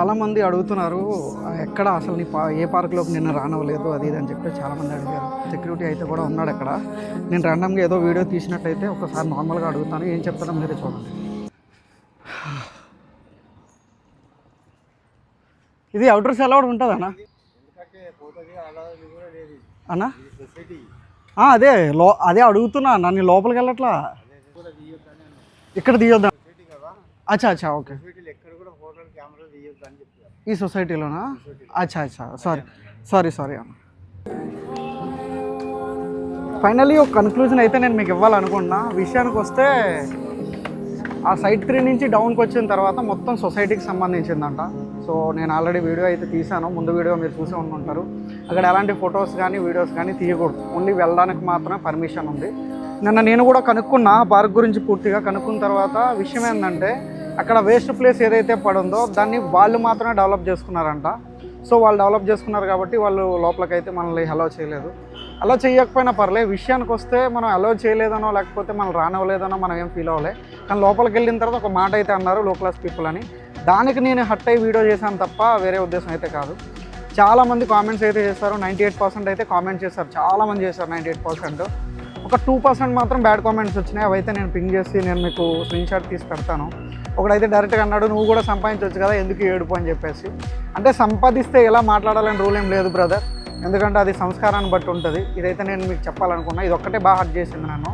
చాలామంది అడుగుతున్నారు ఎక్కడ అసలు నీ ఏ పార్క్లోకి నిన్న రానవ్వలేదు అది ఇది అని చెప్పి చాలామంది అడిగారు. సెక్యూరిటీ అయితే కూడా ఉన్నాడు అక్కడ. నేను ర్యాండమ్గా ఏదో వీడియో తీసినట్టయితే ఒకసారి నార్మల్గా అడుగుతాను, ఏం చెప్తానో మీరే చూడండి. ఇది అవుటర్స్ అలౌడ్ ఉంటుందా అన్నా? అదే అదే అడుగుతున్నా, నన్ను లోపలికి వెళ్ళట్లా. ఇక్కడ తీయొద్దా? అచ్చా అచ్చా, ఓకే. ఈ సొసైటీలోనా? అచ్చా అచ్చా, సారీ అన్న. ఫైనల్లీ ఒక కన్క్లూజన్ అయితే నేను మీకు ఇవ్వాలనుకున్నా. విషయానికి వస్తే ఆ సైట్ 3 నుంచి డౌన్కి వచ్చిన తర్వాత మొత్తం సొసైటీకి సంబంధించిందంట. సో నేను ఆల్రెడీ వీడియో అయితే తీసాను, ముందు వీడియో మీరు చూసే ఉంటారు. అక్కడ ఎలాంటి ఫొటోస్ కానీ వీడియోస్ కానీ తీయకూడదు, ఓన్లీ వెళ్ళడానికి మాత్రమే పర్మిషన్ ఉంది. నిన్న నేను కూడా కనుక్కున్నా పార్క్ గురించి పూర్తిగా. కనుక్కున్న తర్వాత విషయం ఏంటంటే అక్కడ వేస్ట్ ప్లేస్ ఏదైతే పడుందో దాన్ని వాళ్ళు మాత్రమే డెవలప్ చేసుకున్నారంట. సో వాళ్ళు డెవలప్ చేసుకున్నారు కాబట్టి వాళ్ళు లోపలికైతే మనల్ని అలౌ చేయలేదు. అలా చేయకపోయినా పర్లేదు. విషయానికి వస్తే మనం అలౌ చేయలేదనో లేకపోతే మనం రానివ్వలేదనో మనం ఏం ఫీల్ అవ్వలే. కానీ లోపలికి వెళ్ళిన తర్వాత ఒక మాట అయితే అన్నారు, లో క్లాస్ పీపుల్ అని. దానికి నేను హట్ అయ్యి వీడియో చేశాను తప్ప వేరే ఉద్దేశం అయితే కాదు. చాలామంది కామెంట్స్ అయితే చేశారు. 98% అయితే కామెంట్ చేశారు, చాలామంది చేశారు 98%. ఒక 2% మాత్రం బ్యాడ్ కామెంట్స్ వచ్చినాయి. అవైతే నేను పింగ్ చేసి నేను మీకు స్క్రీన్ షాట్ తీసి పెడతాను. ఒకడైతే డైరెక్ట్గా అన్నాడు, నువ్వు కూడా సంపాదించవచ్చు కదా, ఎందుకు ఏడుపు అని చెప్పేసి. అంటే సంపాదిస్తే ఎలా మాట్లాడాలని రూల్ ఏం లేదు బ్రదర్, ఎందుకంటే అది సంస్కారాన్ని బట్టి ఉంటుంది. ఇదైతే నేను మీకు చెప్పాలనుకున్నా. ఇది ఒక్కటే బాగా హర్ట్ చేసింది నన్ను.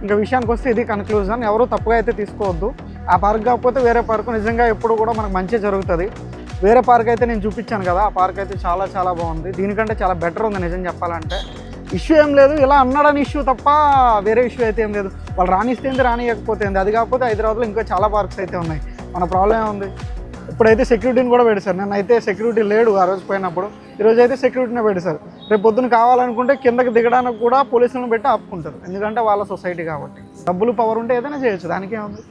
ఇంకా విషయానికి వస్తే ఇది కన్క్లూజన్. ఎవరు తప్పుగా అయితే తీసుకోవద్దు. ఆ పార్క్ కాకపోతే వేరే పార్క్ నిజంగా ఎప్పుడు కూడా మనకు మంచి జరుగుతుంది. వేరే పార్క్ అయితే నేను చూపించాను కదా, ఆ పార్క్ అయితే చాలా చాలా బాగుంది. దీనికంటే చాలా బెటర్ ఉంది నిజం చెప్పాలంటే. ఇష్యూ ఏం లేదు, ఇలా అన్నాడని ఇష్యూ తప్ప వేరే ఇష్యూ అయితే ఏం లేదు. వాళ్ళు రానిస్తే రానియకపోతే అది కాకపోతే హైదరాబాద్లో ఇంకా చాలా పార్క్స్ అయితే ఉన్నాయి. మన ప్రాబ్లం ఏముంది? ఇప్పుడైతే సెక్యూరిటీని కూడా పెడతారు. నన్ను అయితే సెక్యూరిటీ లేడు ఆ రోజు పోయినప్పుడు, ఈరోజు అయితే సెక్యూరిటీనే పెడతారు. రేపు పొద్దున కావాలనుకుంటే కిందకి దిగడానికి కూడా పోలీసులను పెట్టి ఆపుకుంటారు, ఎందుకంటే వాళ్ళ సొసైటీ కాబట్టి. డబ్బులు పవర్ ఉంటే ఏదైనా చేయొచ్చు, దానికేముంది.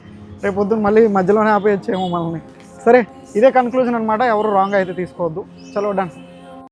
రేపు పొద్దున మళ్ళీ మధ్యలోనే ఆపేయచ్చేమో మనల్ని. సరే, ఇదే కన్క్లూజన్ అనమాట. ఎవరు రాంగ్ అయితే తీసుకోవద్దు. చలో, డన్.